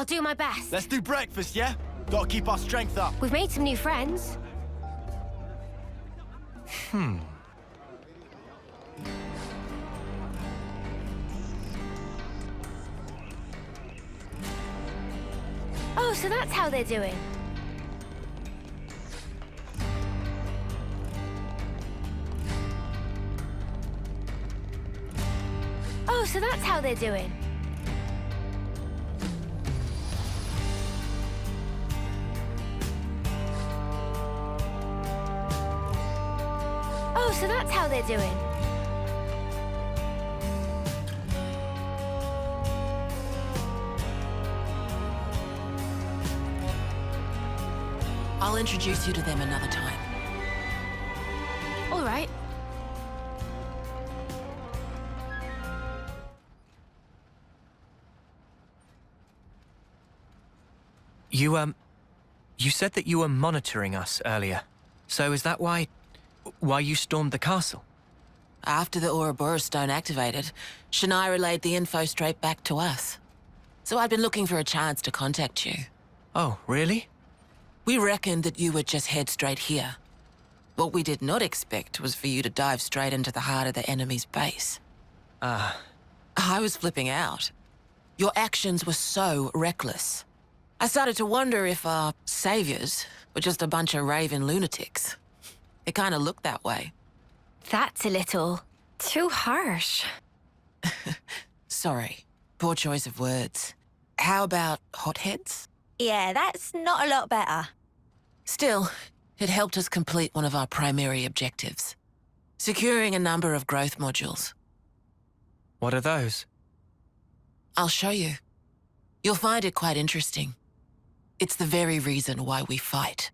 I'll do my best. Let's do breakfast, yeah? Gotta keep our strength up. We've made some new friends. Oh, so that's how they're doing. Oh, so that's how they're doing. Oh, so that's how they're doing. I'll introduce you to them another time. All right. You said that you were monitoring us earlier. So is that why you stormed the castle? After the Ouroboros stone activated, Shania relayed the info straight back to us. So I'd been looking for a chance to contact you. Oh, really? We reckoned that you would just head straight here. What we did not expect was for you to dive straight into the heart of the enemy's base. Ah. I was flipping out. Your actions were so reckless. I started to wonder if our saviors were just a bunch of raving lunatics. It kind of looked that way. That's a little too harsh. Sorry, poor choice of words. How about hotheads? Yeah, that's not a lot better. Still, it helped us complete one of our primary objectives. Securing a number of growth modules. What are those? I'll show you. You'll find it quite interesting. It's the very reason why we fight.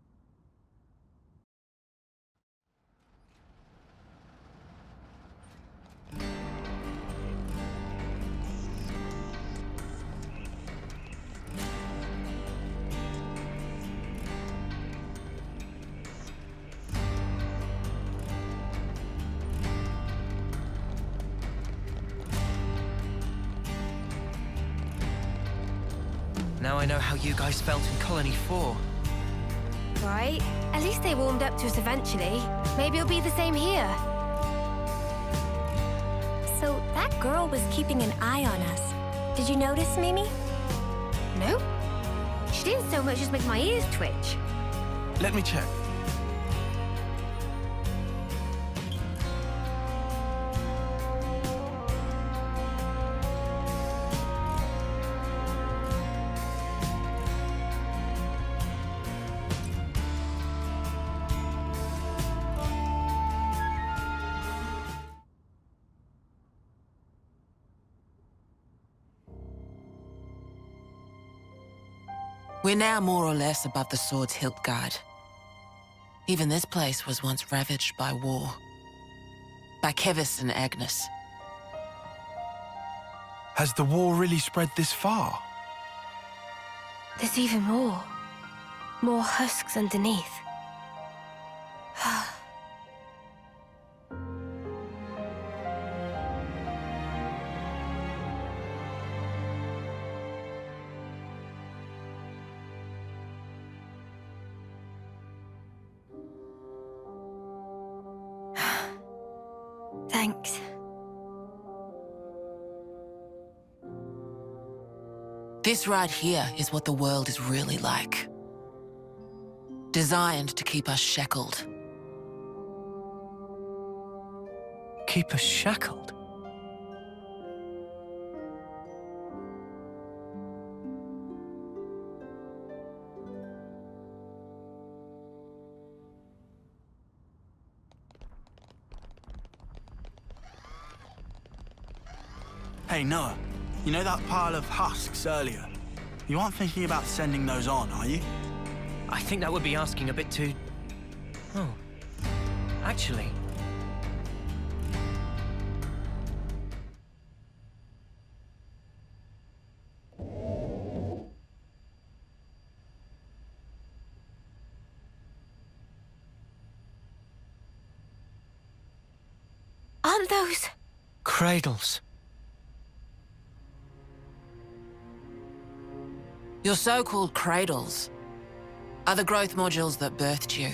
Now I know how you guys felt in Colony 4. Right? At least they warmed up to us eventually. Maybe it'll be the same here. So that girl was keeping an eye on us. Did you notice, Mimi? No. She didn't so much as make my ears twitch. Let me check. We're now more or less above the sword's hilt guard. Even this place was once ravaged by war. By Kevis and Agnes. Has the war really spread this far? There's even more. More husks underneath. Thanks. This right here is what the world is really like. Designed to keep us shackled. Keep us shackled? Hey, Noah. You know that pile of husks earlier? You aren't thinking about sending those on, are you? I think that would be asking a bit too... Oh. Actually... Aren't those... Cradles. Your so-called cradles are the growth modules that birthed you.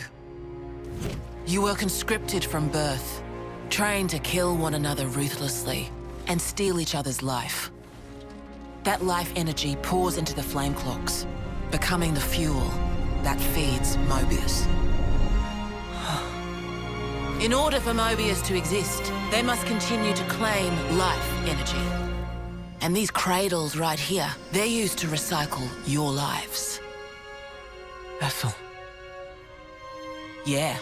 You were conscripted from birth, trained to kill one another ruthlessly and steal each other's life. That life energy pours into the flame clocks, becoming the fuel that feeds Mobius. In order for Mobius to exist, they must continue to claim life energy. And these cradles right here, they're used to recycle your lives. Ethel. Yeah.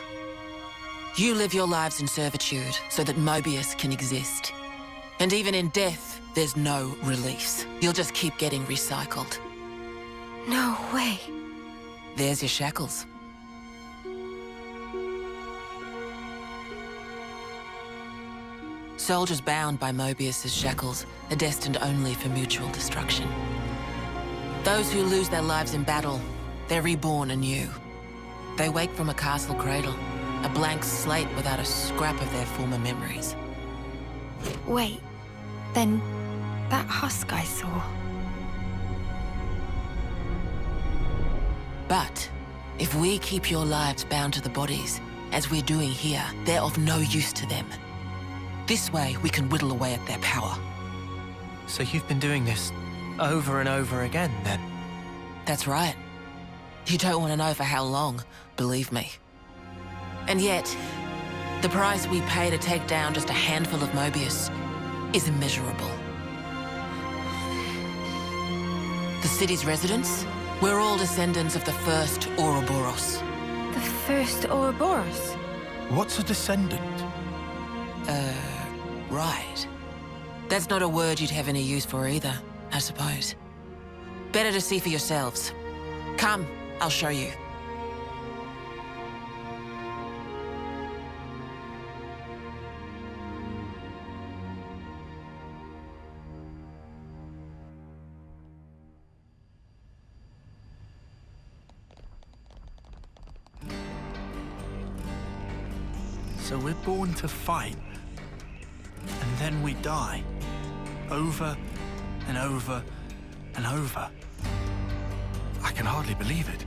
You live your lives in servitude so that Mobius can exist. And even in death, there's no release. You'll just keep getting recycled. No way. There's your shackles. Soldiers bound by Mobius's shackles are destined only for mutual destruction. Those who lose their lives in battle, they're reborn anew. They wake from a castle cradle, a blank slate without a scrap of their former memories. Wait, then that husk I saw. But if we keep your lives bound to the bodies, as we're doing here, they're of no use to them. This way, we can whittle away at their power. So you've been doing this over and over again, then? That's right. You don't want to know for how long, believe me. And yet, the price we pay to take down just a handful of Mobius is immeasurable. The city's residents, we're all descendants of the first Ouroboros. The first Ouroboros? What's a descendant? Right. That's not a word you'd have any use for either, I suppose. Better to see for yourselves. Come, I'll show you. So we're born to fight, and then we die. Over and over and over. I can hardly believe it,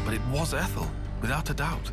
but it was Ethel, without a doubt.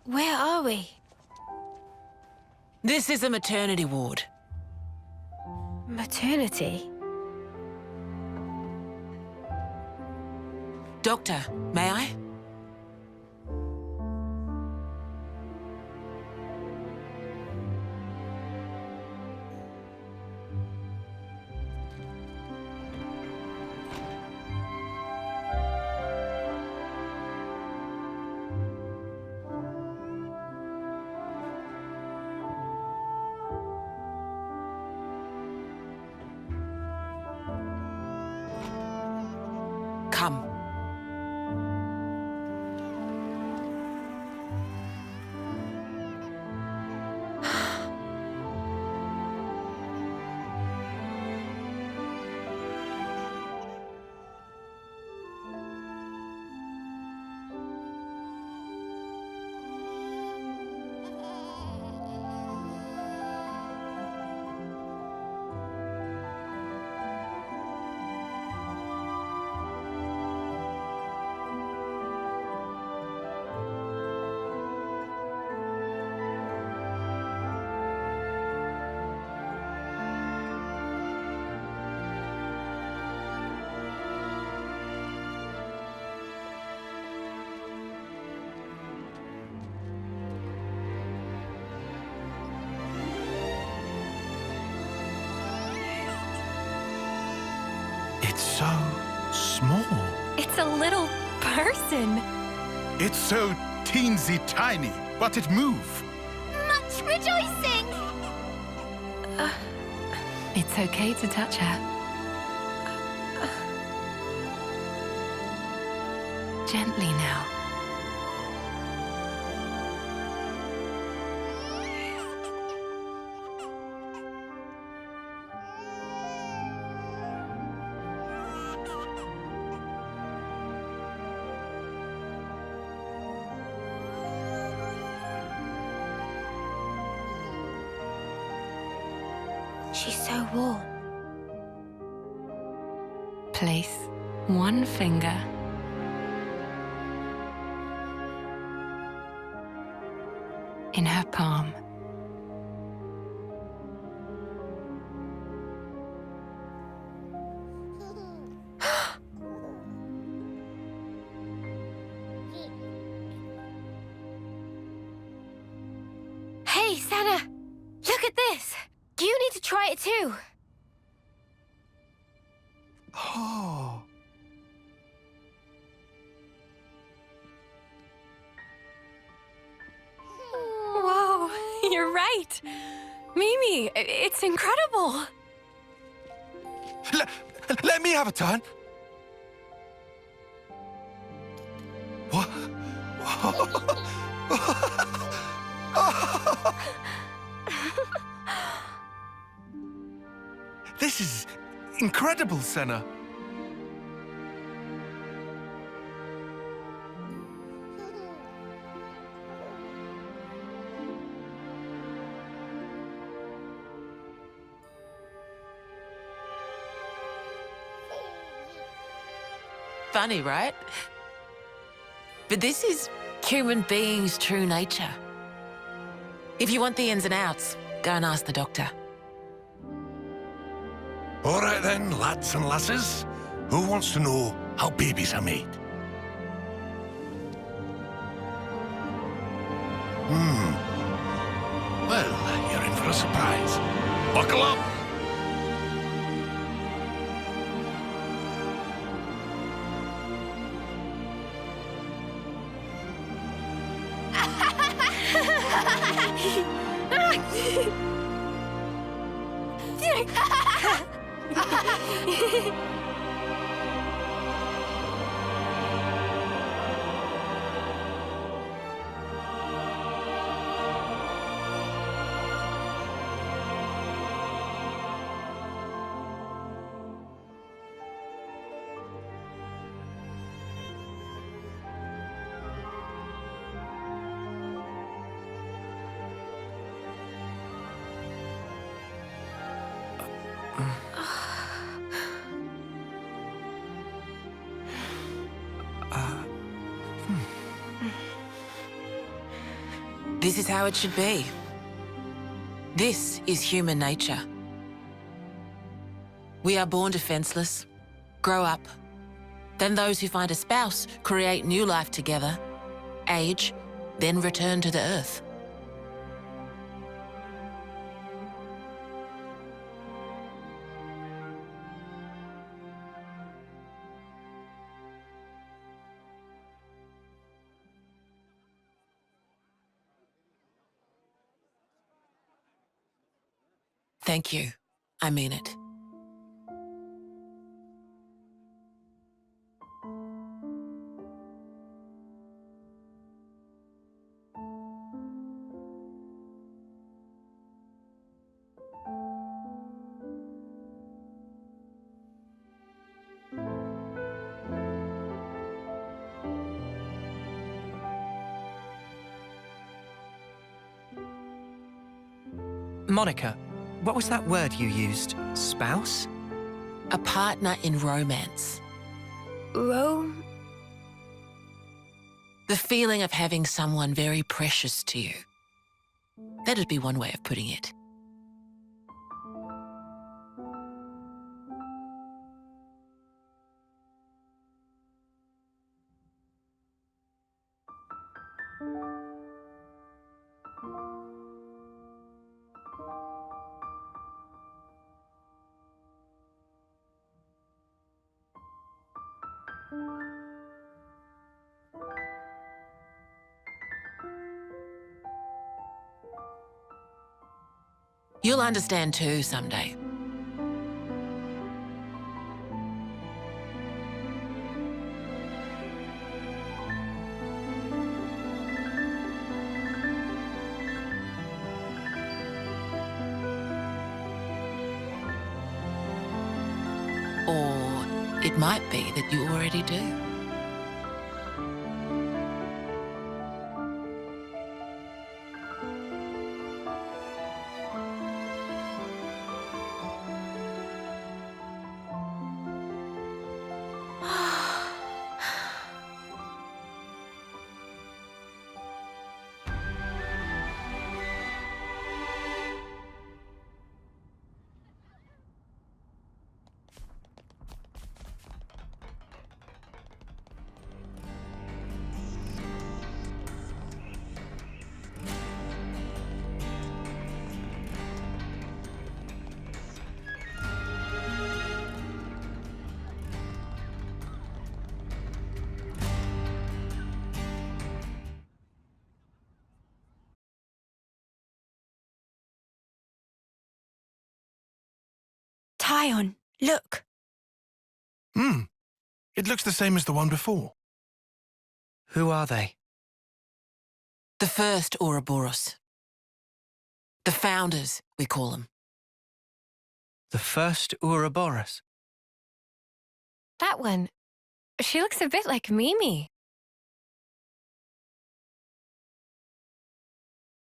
Where are we? This is a maternity ward. Maternity? Doctor, may I? Come. It's so small. It's a little person. It's so teensy tiny, but it moves. Much rejoicing! It's okay to touch her. Gently now. She's so warm. Place one finger in her palm. Hey, Sana! Look at this! You need to try it too. Oh. Whoa, you're right. Mimi, it's incredible. Let me have a turn. What? This is incredible, Senna. Funny, right? But this is human beings' true nature. If you want the ins and outs, go and ask the doctor. All right then, lads and lasses. Who wants to know how babies are made? Well, you're in for a surprise. Buckle up! This is how it should be. This is human nature. We are born defenseless, grow up. Then those who find a spouse create new life together, age, then return to the earth. Thank you. I mean it. Monica, what was that word you used? Spouse? A partner in romance. Rome? The feeling of having someone very precious to you. That'd be one way of putting it. You'll understand too someday. Or it might be that you already do. Tyon, look. It looks the same as the one before. Who are they? The first Ouroboros. The founders, we call them. The first Ouroboros? That one. She looks a bit like Mimi.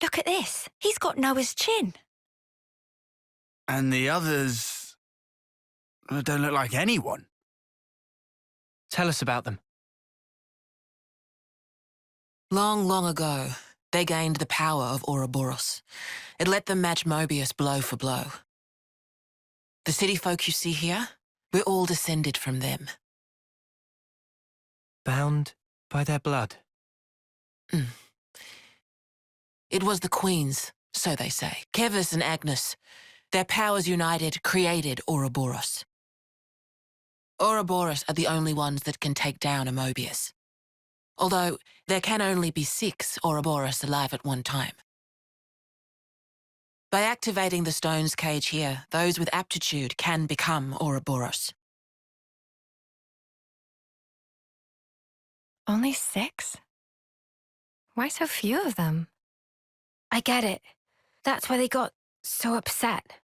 Look at this. He's got Noah's chin. And the others don't look like anyone. Tell us about them. Long, long ago, they gained the power of Ouroboros. It let them match Mobius blow for blow. The city folk you see here, we're all descended from them. Bound by their blood? It was the queens, so they say, Kevis and Agnes. Their powers united created Ouroboros. Ouroboros are the only ones that can take down a Mobius. Although, there can only be 6 Ouroboros alive at one time. By activating the stone's cage here, those with aptitude can become Ouroboros. Only 6? Why so few of them? I get it. That's why they got so upset.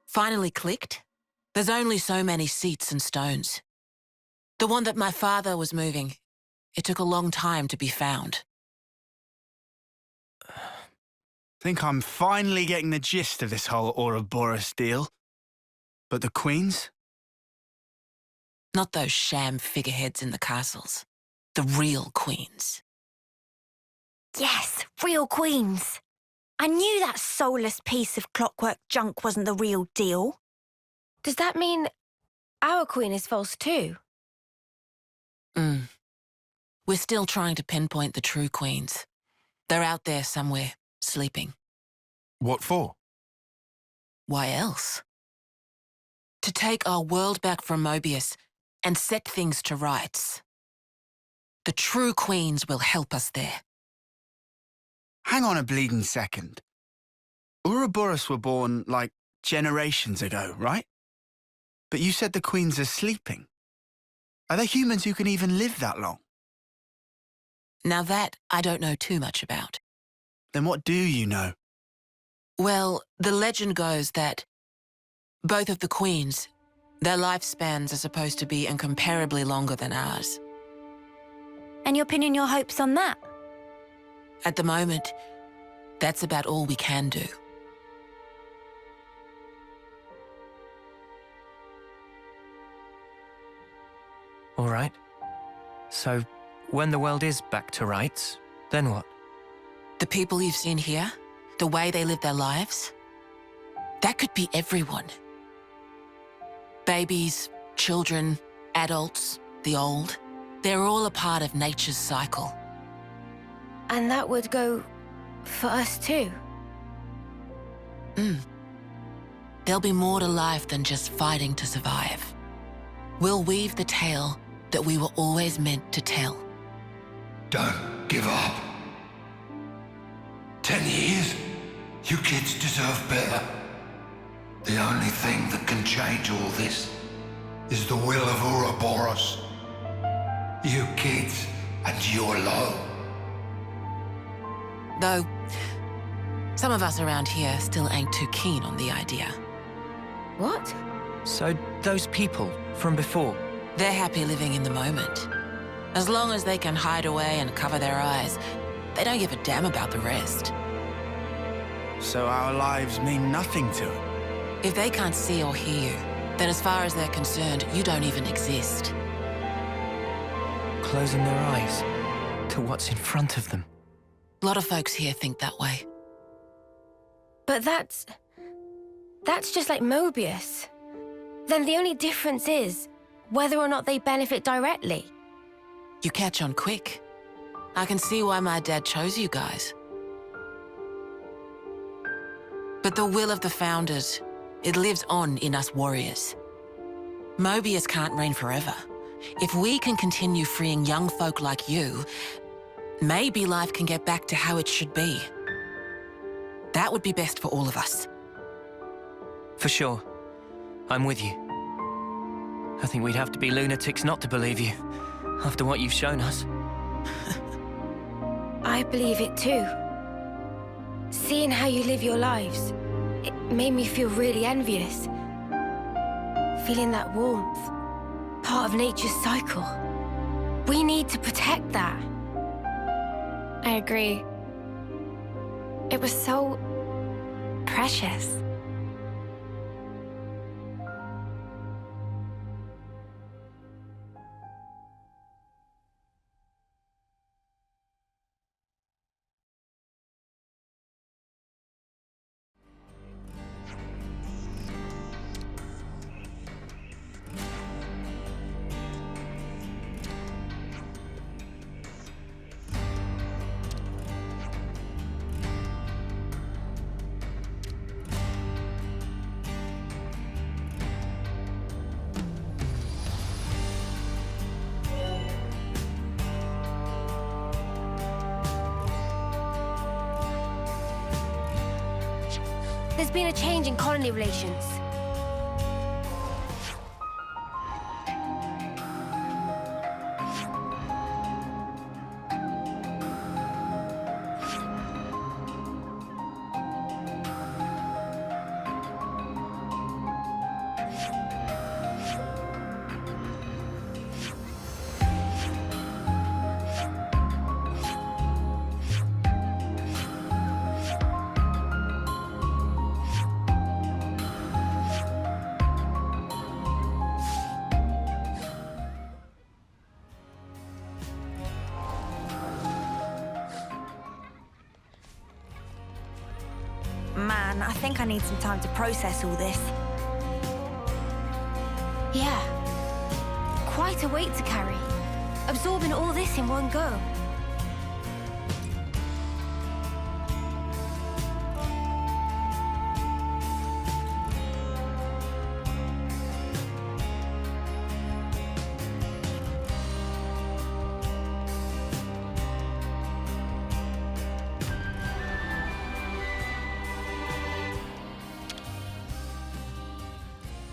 Finally clicked? There's only so many seats and stones. The one that my father was moving, it took a long time to be found. Think I'm finally getting the gist of this whole Ouroboros deal. But the queens? Not those sham figureheads in the castles. The real queens. Yes, real queens. I knew that soulless piece of clockwork junk wasn't the real deal. Does that mean our queen is false too? We're still trying to pinpoint the true queens. They're out there somewhere, sleeping. What for? Why else? To take our world back from Mobius and set things to rights. The true queens will help us there. Hang on a bleeding second. Ouroboros were born, like, generations ago, right? But you said the queens are sleeping. Are they humans who can even live that long? Now that I don't know too much about. Then what do you know? Well, the legend goes that both of the queens, their lifespans are supposed to be incomparably longer than ours. And you're pinning your hopes on that? At the moment, that's about all we can do. All right. So, when the world is back to rights, then what? The people you've seen here, the way they live their lives, that could be everyone. Babies, children, adults, the old, they're all a part of nature's cycle. And that would go for us too? There'll be more to life than just fighting to survive. We'll weave the tale that we were always meant to tell. Done. give up. 10 years? You kids deserve better. The only thing that can change all this is the will of Ouroboros. You kids and your lot. Though, some of us around here still ain't too keen on the idea. What? So those people from before, They're happy living in the moment. As long as they can hide away and cover their eyes, they don't give a damn about the rest. So our lives mean nothing to it. If they can't see or hear you, then as far as they're concerned, you don't even exist. closing their eyes to what's in front of them. A lot of folks here think that way. But that's just like Mobius. Then the only difference is whether or not they benefit directly. You catch on quick. I can see why my dad chose you guys. But the will of the Founders, it lives on in us warriors. Mobius can't reign forever. If we can continue freeing young folk like you, maybe life can get back to how it should be. That would be best for all of us. For sure. I'm with you. I think we'd have to be lunatics not to believe you, after what you've shown us. I believe it too. Seeing how you live your lives, it made me feel really envious. Feeling that warmth, part of nature's cycle. We need to protect that. I agree. It was so precious. There's been a change in colony relations. Man, I think I need some time to process all this. Yeah. Quite a weight to carry. Absorbing all this in one go.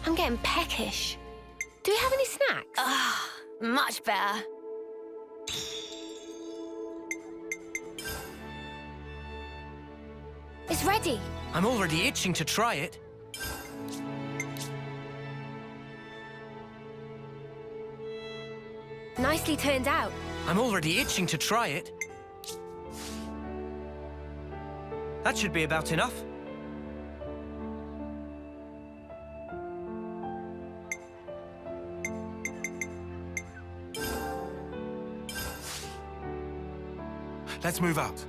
I'm getting peckish. Do we have any snacks? Much better. It's ready. I'm already itching to try it. Nicely turned out. I'm already itching to try it. That should be about enough. Let's move out.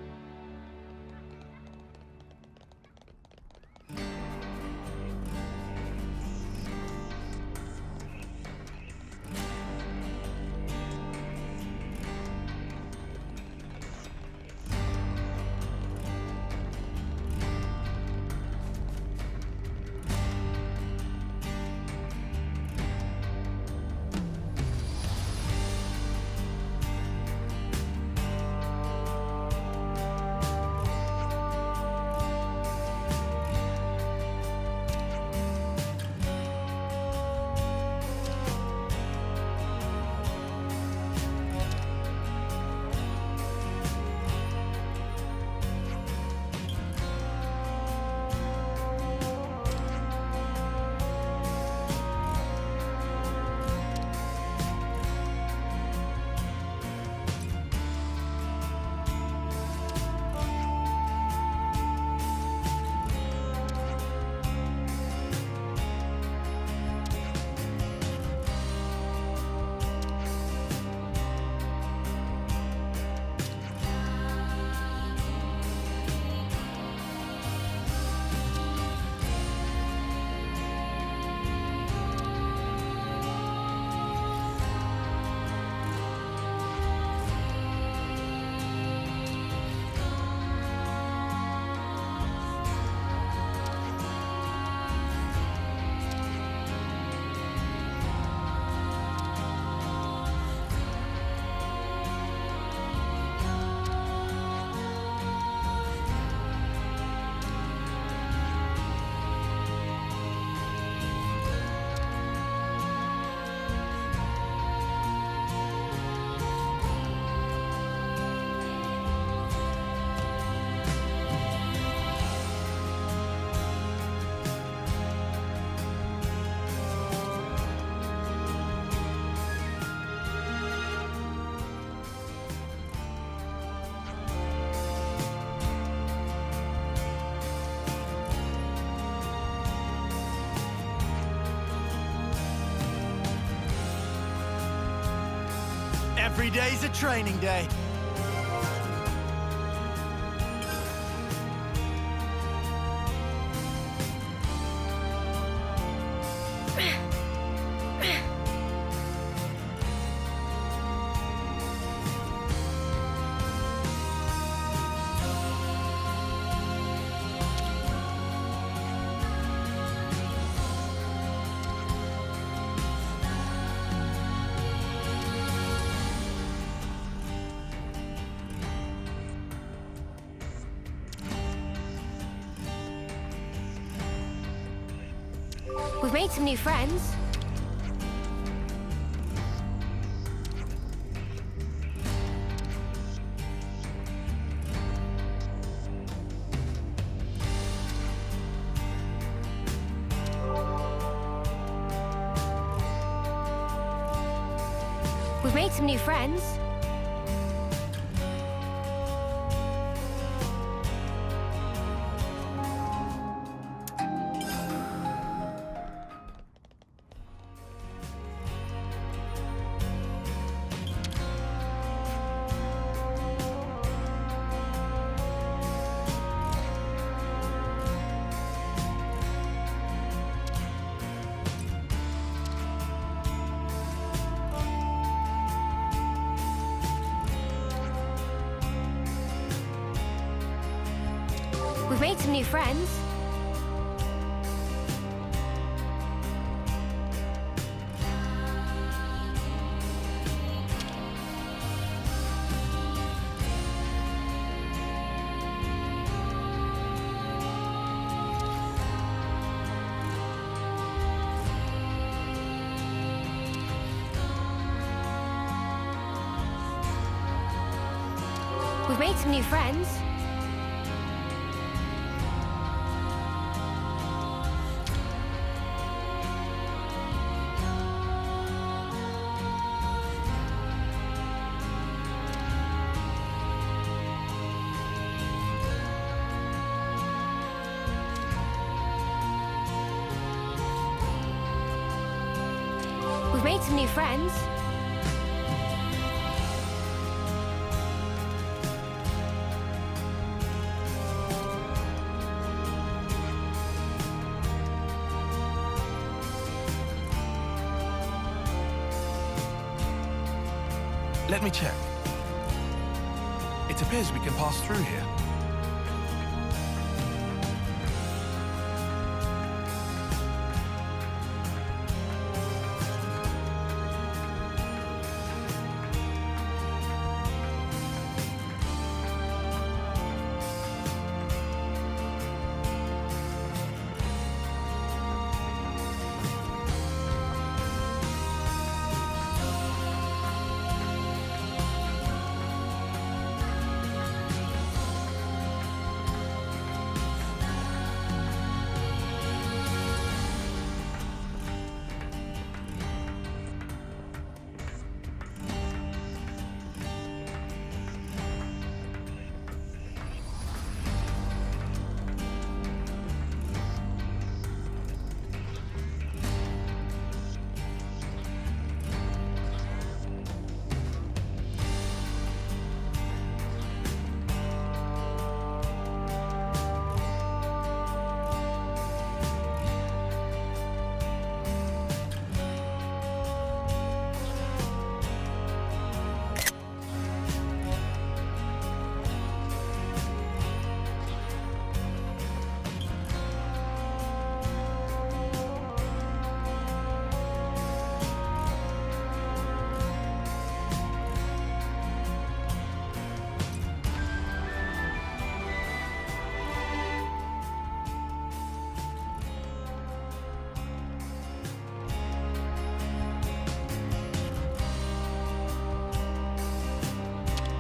Every day's a training day. We've made some new friends. We've made some new friends. We've made some new friends. We've made some new friends. We've made some new friends. Let me check. It appears we can pass through here.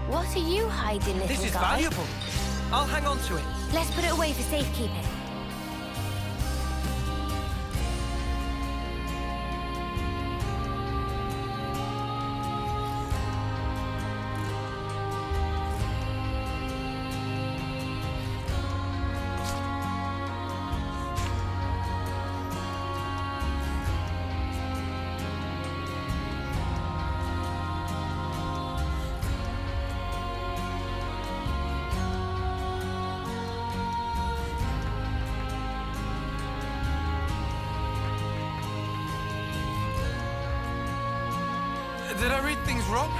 What are you hiding, little This is guy? valuable. I'll hang on to it. Let's put it away for safekeeping. Did I read things wrong?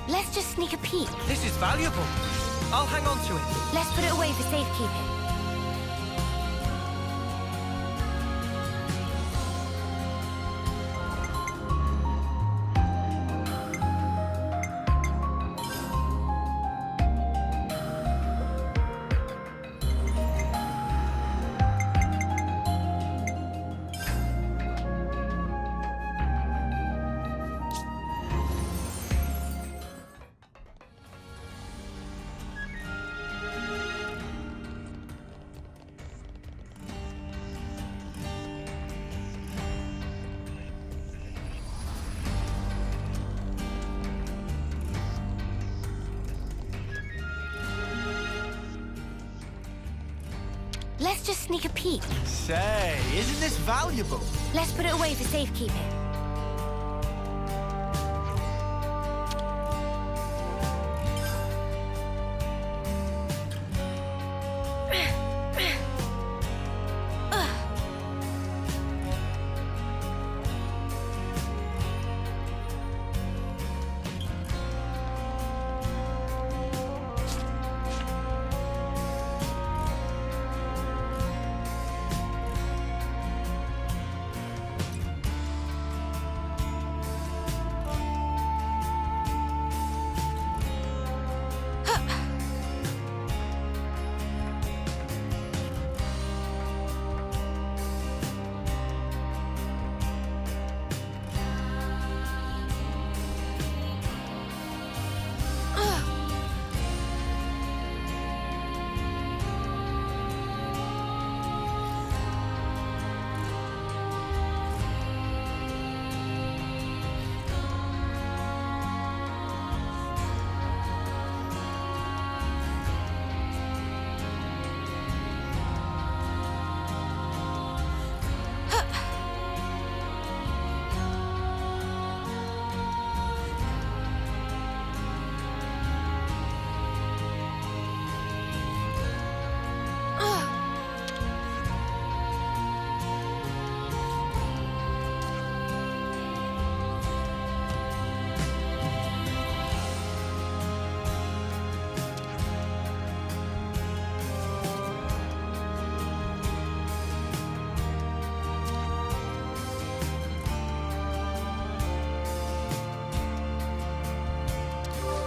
Let's just sneak a peek. This is valuable. I'll hang on to it. Let's put it away for safekeeping. Let's just sneak a peek. Say, isn't this valuable? Let's put it away for safekeeping.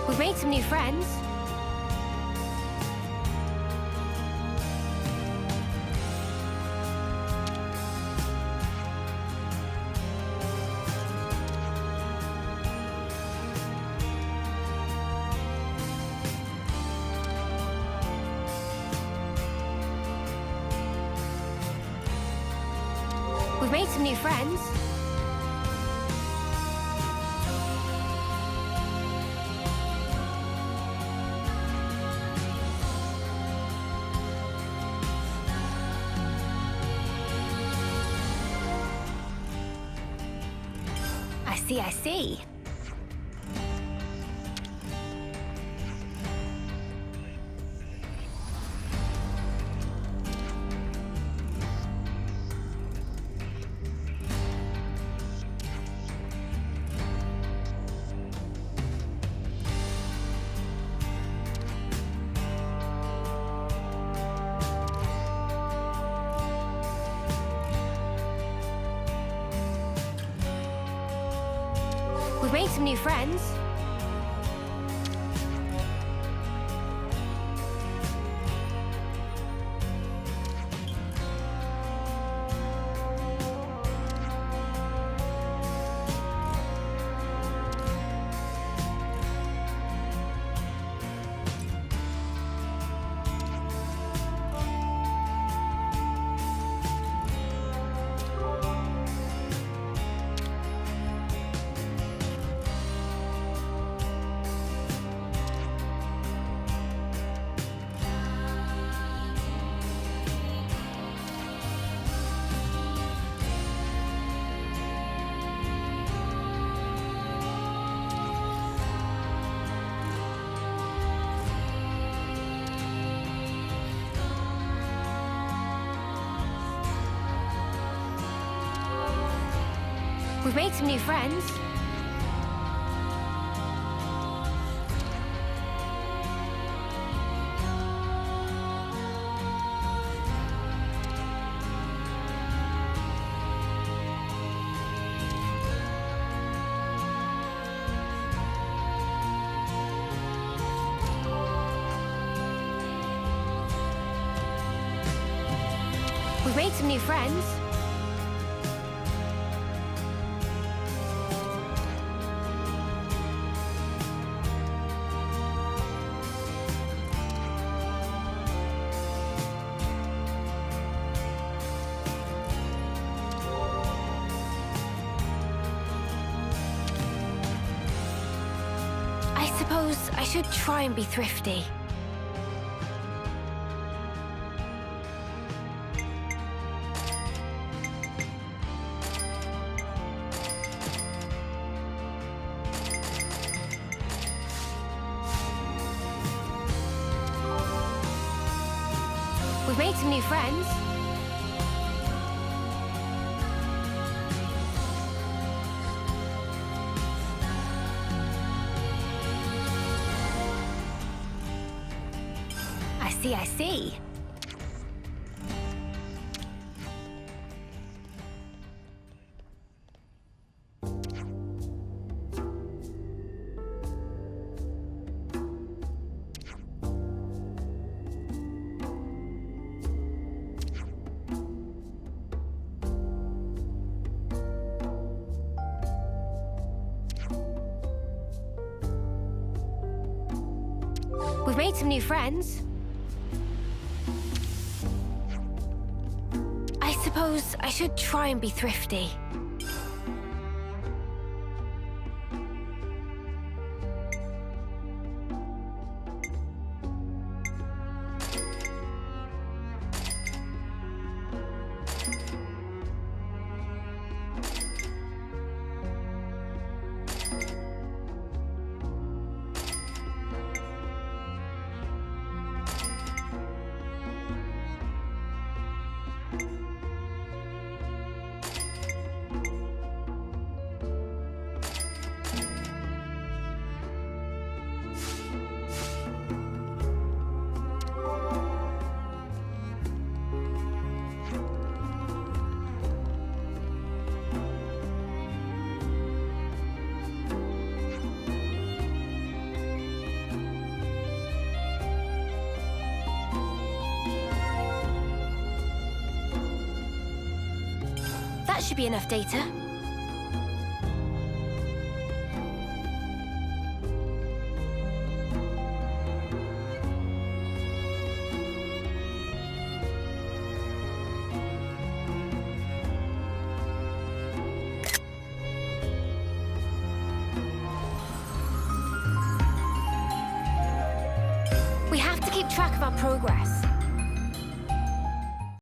We've made some new friends. We've made some new friends. I see. We've made some new friends. We've made some new friends. We've made some new friends. I suppose I should try and be thrifty. We've made some new friends. I see. We've made some new friends. I suppose I should try and be thrifty. That should be enough data. We have to keep track of our progress.